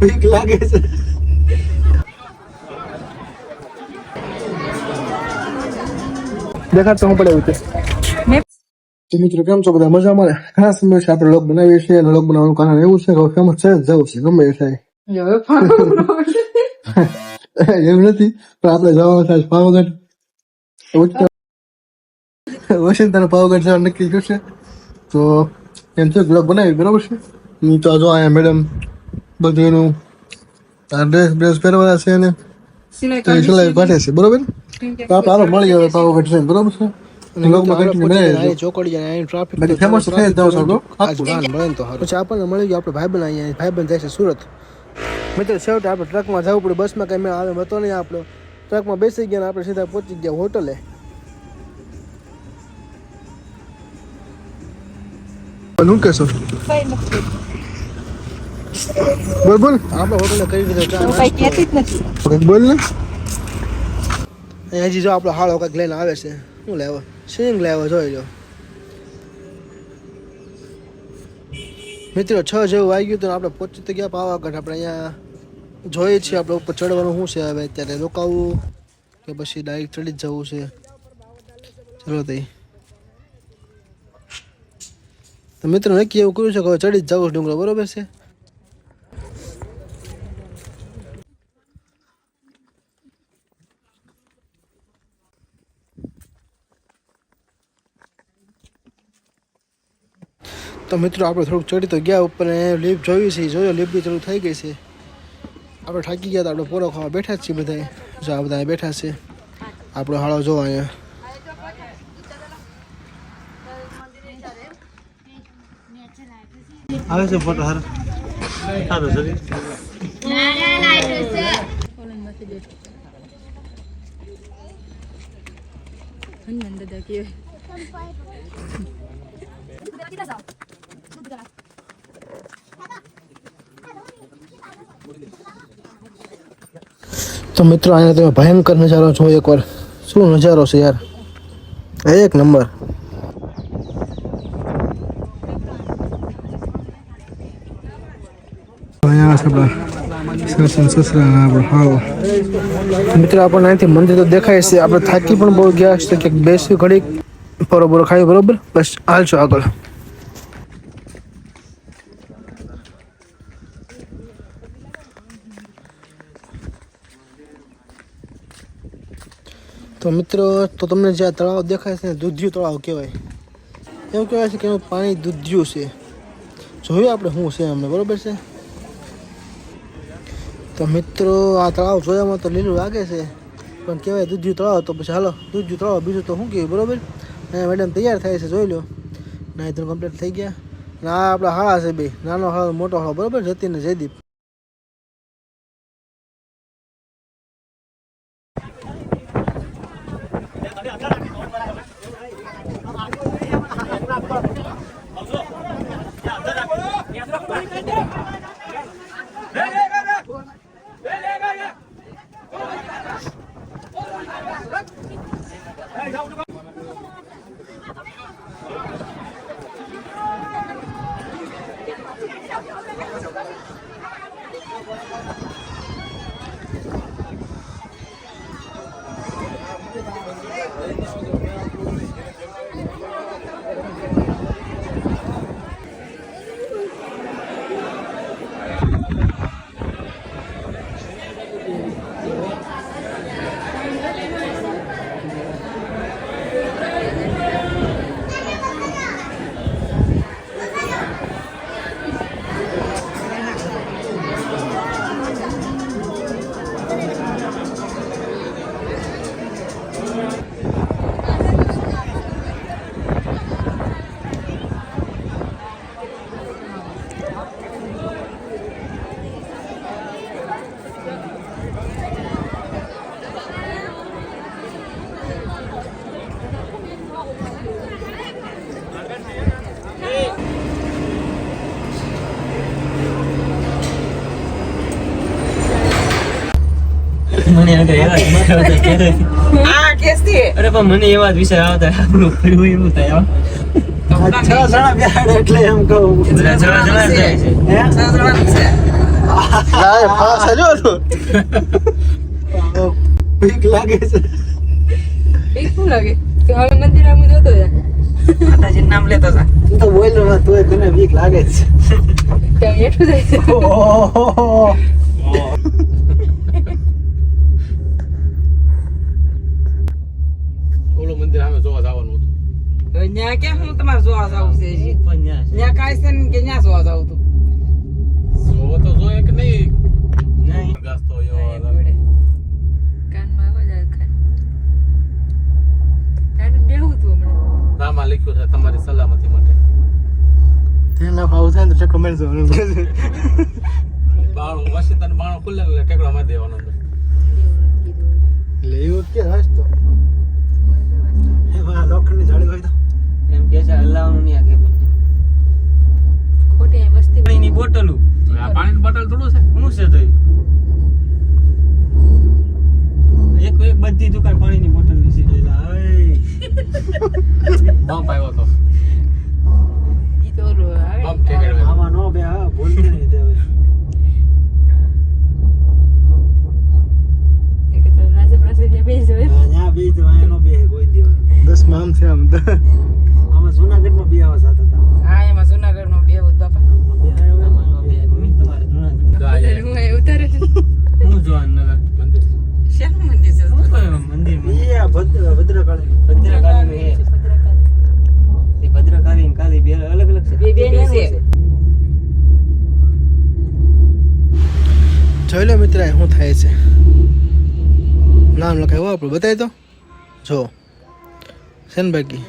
બીક લાગે છે. દેખાડતો હું પડે એવું છે. તો મિત્રો કેમ છો બધા મજામાં ને? ઘણા સમય છે આપણે લોગ બનાવીએ છીએ અને લોગ બનાવવાનું કારણ એવું છે કે ફેમસ છે જવું છે ગમે એ થાય. એવું નથી પણ આપણે જવાનું થાય પાવાગઢ. વોશિંગ્ટન પાવાગઢ જવાનું નક્કી કર્યું છે. તો એમ છે બ્લોગ બનાવી બરાબર છે. તો જો અહીંયા મેડમ બધું એનું ડ્રેસ પહેરવાના છે ને તો એ સિલાઈ કાઢે છે બરોબર. તો આપણે હાલો મળી હવે પાવાગઢ છે બરોબર છે. ચોકડી ફેમસ થઈ જ જાવ છો પછી આપણને મળી ગયું આપણે ભાઈબંધ અહીંયા ભાઈબંધ જાય છે સુરત. મિત્રો છેવટે આપણે ટ્રકમાં જવું પડે બસમાં કઈ મેળ આવે હતો નહીં. આપણો ટ્રકમાં બેસી ગયા ને આપણે સીધા પહોંચી ગયા હોટલે. શું કહેશો? બોલ બોલ આપણે હોટલે કરી દીધો બોલ ને. હજી જો આપણો હાળો કંઈક લઈને આવે છે. શું લેવો? સિંગ લેવો જોઈ લો મિત્રો. 6 જેવું વાગ્યું તો આપણે પહોંચી તો ગયા પાવાગઢ. આપણે અહીંયા જોઈએ છીએ આપણે ઉપર ચડવાનું શું છે હવે અત્યારે રોકાવું કે પછી ડાયરેક્ટ ચડી જ જવું છે. ચલો તો મિત્રો નક્કી એવું કર્યું છે કે હવે ચડી જ જવું ડુંગરો બરોબર છે. તો મિત્રો આપણે થોડુંક ચડી તો ગયા ઉપર ને લિફ્ટ જોઈ છે. જોયો લિફ્ટ બી ચાલુ થઈ ગઈ છે. આપણે થાકી ગયા તો આપણે પોરો ખાવા બેઠા જ છીએ બધા. જો આ બધા બેઠા છે. આપણો હાળો જો અહીંયા આવે છે ફોટો હારો સારો સરી તો મિત્રો અહીંયા તમે ભયંકર નજારો છો એકવાર. શું નજારો છે યાર, એક નંબર. મિત્રો આપણને અહીંથી મંદિર તો દેખાય છે. આપણે થાકી પણ બહુ ગયા છે કે બેસી ઘડી બરોબર ખાઈ બરોબર બસ હાલશો આગળ. તો મિત્રો તો તમને જે આ તળાવ દેખાય છે ને દૂધિયું તળાવ કહેવાય. એવું કહેવાય છે કે એનું પાણી દૂધિયું છે. જોયું આપણે શું છે અમને બરોબર છે. તો મિત્રો આ તળાવ જોયામાં તો લીલું લાગે છે પણ કહેવાય દૂધિયું તળાવ. તો પછી હાલો દૂધિયું તળાવ બીજું તો શું કહેવાય બરોબર. અહીંયા મેડમ તૈયાર થાય છે જોઈ લો. ના તો કમ્પ્લીટ થઈ ગયા. અને આ આપણા હાળા છે બે, નાનો હાળો મોટો હાળો બરોબર. જતીન ને જયદીપ. મને મને એવા વિષય આવતા આપણું પડ્યું એવું થાય. 6 જણા બેહાડે એટલે એમ કહું 6 જણા જાય છે. ના ફાસ હજો તો બીક લાગે છે. એક શું લાગે કે હવે મંદિર આમ જોતો જા માતાજી નામ લેતો હતા તું તો બોલ ને તોય તને બીક લાગે છે. કે એટલું જાય છે ઓહો ઓલો મંદિર સામે જોવા જવાનું હતું. હવે ન્યા ક્યાં હું તમારે જોવા જાવું છે હજી? ઉપન્યાસ ન્યા કાંઈ છે ને કે ન્યા જોવા જાવું તું? જોવો તો જોઈએ કે નહીં નહીં ગાસ્તો એવો કાનમાં આવા જાય ખાન તારે બેહું તું હમણાં નામાં લખ્યું છે તમારી સલામતી માટે. તેના ભાવ થાય ને ટેકડો મારી દેવાનો. બાણું વસિતાનું બાણું ખુલ્લે એટલે ટેકડો મારી દેવાનો. એટલે એવું કે હાસ્તો એમાં લોખંડની જાળી હોય તો એમ કે છે હલાવવાનું નહીં આ કેબિન ખોટી મસ્તી પાણીની બોટલું આ પાણીની બોટલ થોડું છે. શું છે તો એક બધી દુકાન પાણીની બોટલ ની છે પંપ આવ્યો તો ઈ તો ઓલું આવે પંપ કે કરે આમાં નો બે હા ભૂલતી નહીં તે હવે એક તો રાસે પાસે જે બેસ હોય ન્યા બે તો આય નો બે કોઈ દિવસ 10 માં આમ છે આમ તો આમાં જૂનાગઢમાં બે આવા જાતા હતા. હા એમાં જુનાગઢમાં બેહું બાપા. બે આવ્યા મમ્મી તમારે જૂના હું એ ઉતારે છે હું જોવાનું નગર મંદિર શેનું મંદિર છે? શું કહ્યું મંદિરમાં એ ભદ્રકાળી ભદ્રકાળી હે તે ભદ્રકાળી ને કાળી બે અલગ અલગ છે બે બે બે છે છે. જોઈ લો મિત્ર શું થાય છે. નામ લખાય આપણે બતાવી દો જો છે ને બાકી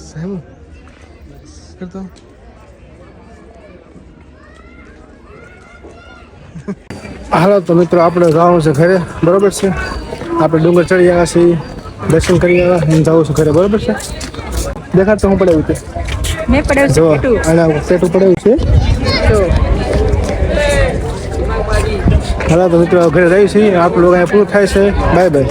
સેમ કરતો હાલો તો મિત્રો આપણે જવાનું છે ઘરે બરોબર છે. આપણે ડુંગર ચડી આવ્યા છીએ દર્શન કરી આવ્યા હું જવું છું ઘરે બરોબર છે. દેખાડ તો હું પડાવ્યું છે મેં પડ્યો જો છે પેટું આના પેટું પડાવ્યું છે. તો હાલો તો મિત્રો ઘરે જઈએ છીએ. આપણું અહીંયા પૂરું થાય છે. Bye bye.